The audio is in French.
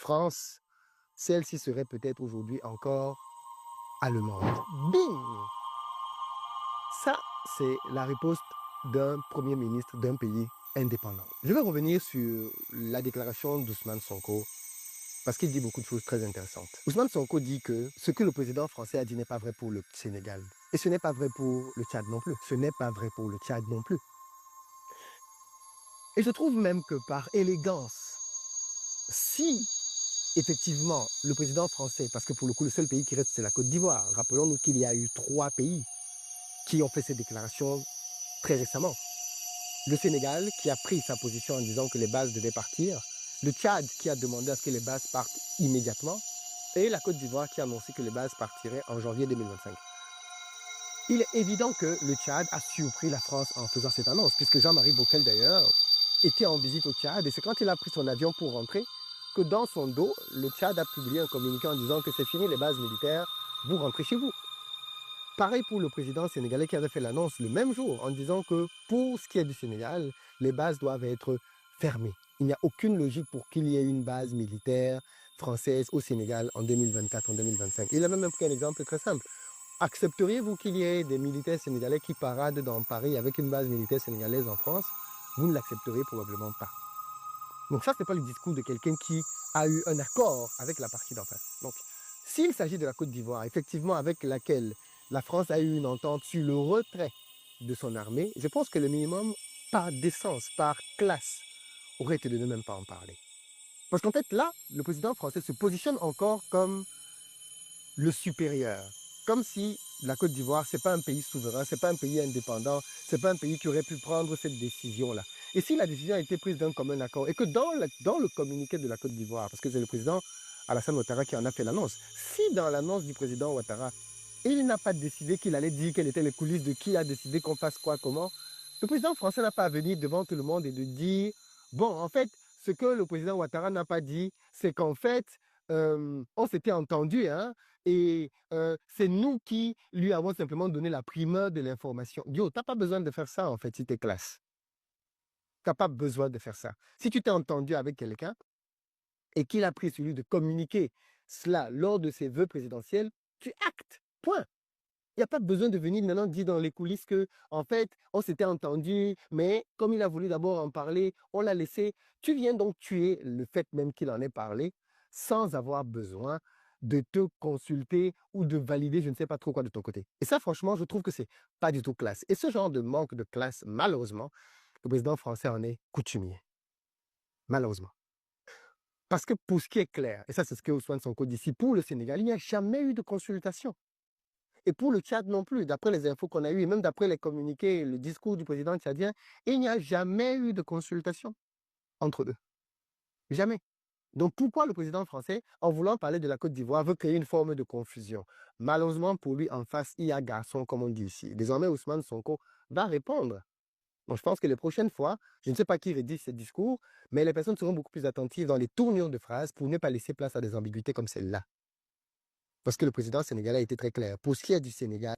France, celle-ci serait peut-être aujourd'hui encore allemande. Bing! Ça, c'est la riposte d'un premier ministre d'un pays indépendant. Je vais revenir sur la déclaration d'Ousmane Sonko parce qu'il dit beaucoup de choses très intéressantes. Ousmane Sonko dit que ce que le président français a dit n'est pas vrai pour le Sénégal. Et ce n'est pas vrai pour le Tchad non plus. Ce n'est pas vrai pour le Tchad non plus. Et je trouve même que par élégance, si effectivement le président français, parce que pour le coup le seul pays qui reste c'est la Côte d'Ivoire, rappelons-nous qu'il y a eu 3 pays qui ont fait ces déclarations très récemment. Le Sénégal qui a pris sa position en disant que les bases devaient partir, le Tchad qui a demandé à ce que les bases partent immédiatement, et la Côte d'Ivoire qui a annoncé que les bases partiraient en janvier 2025. Il est évident que le Tchad a surpris la France en faisant cette annonce, puisque Jean-Marie Bockel d'ailleurs était en visite au Tchad, et c'est quand il a pris son avion pour rentrer que dans son dos, le Tchad a publié un communiqué en disant que c'est fini les bases militaires, vous rentrez chez vous. Pareil pour le président sénégalais qui avait fait l'annonce le même jour en disant que pour ce qui est du Sénégal, les bases doivent être fermées. Il n'y a aucune logique pour qu'il y ait une base militaire française au Sénégal en 2024, en 2025. Il a même pris un exemple très simple. Accepteriez-vous qu'il y ait des militaires sénégalais qui paradent dans Paris avec une base militaire sénégalaise en France? Vous ne l'accepteriez probablement pas. Donc ça, ce n'est pas le discours de quelqu'un qui a eu un accord avec la partie d'en face. Donc, s'il s'agit de la Côte d'Ivoire, effectivement, avec laquelle la France a eu une entente sur le retrait de son armée, je pense que le minimum, par décence, par classe, aurait été de ne même pas en parler. Parce qu'en fait, là, le président français se positionne encore comme le supérieur. Comme si la Côte d'Ivoire, ce n'est pas un pays souverain, ce n'est pas un pays indépendant, ce n'est pas un pays qui aurait pu prendre cette décision-là. Et si la décision a été prise d'un commun accord, et que dans le communiqué de la Côte d'Ivoire, parce que c'est le président Alassane Ouattara qui en a fait l'annonce, si dans l'annonce du président Ouattara, il n'a pas décidé qu'il allait dire quelles étaient les coulisses de qui a décidé qu'on fasse quoi, comment, le président français n'a pas à venir devant tout le monde et de dire, bon, en fait, ce que le président Ouattara n'a pas dit, c'est qu'en fait, on s'était entendu, hein, et c'est nous qui lui avons simplement donné la primeur de l'information. Yo, tu n'as pas besoin de faire ça, en fait, si tu es classe. Tu n'as pas besoin de faire ça. Si tu t'es entendu avec quelqu'un et qu'il a pris celui de communiquer cela lors de ses vœux présidentiels, tu actes. Point. Il n'y a pas besoin de venir maintenant dire dans les coulisses que, en fait, on s'était entendu, mais comme il a voulu d'abord en parler, on l'a laissé. Tu viens donc tuer le fait même qu'il en ait parlé sans avoir besoin de te consulter ou de valider je ne sais pas trop quoi de ton côté. Et ça, franchement, je trouve que c'est pas du tout classe. Et ce genre de manque de classe, malheureusement, le président français en est coutumier. Malheureusement. Parce que pour ce qui est clair, et ça c'est ce que Ousmane Sonko dit ici, pour le Sénégal, il n'y a jamais eu de consultation. Et pour le Tchad non plus, d'après les infos qu'on a eues, et même d'après les communiqués, le discours du président tchadien, il n'y a jamais eu de consultation entre eux. Jamais. Donc pourquoi le président français, en voulant parler de la Côte d'Ivoire, veut créer une forme de confusion? Malheureusement pour lui, en face, il y a garçon, comme on dit ici. Désormais, Ousmane Sonko va répondre. Donc je pense que les prochaines fois, je ne sais pas qui rédige ces discours, mais les personnes seront beaucoup plus attentives dans les tournures de phrases pour ne pas laisser place à des ambiguïtés comme celle-là. Parce que le président sénégalais a été très clair. Pour ce qui est du Sénégal,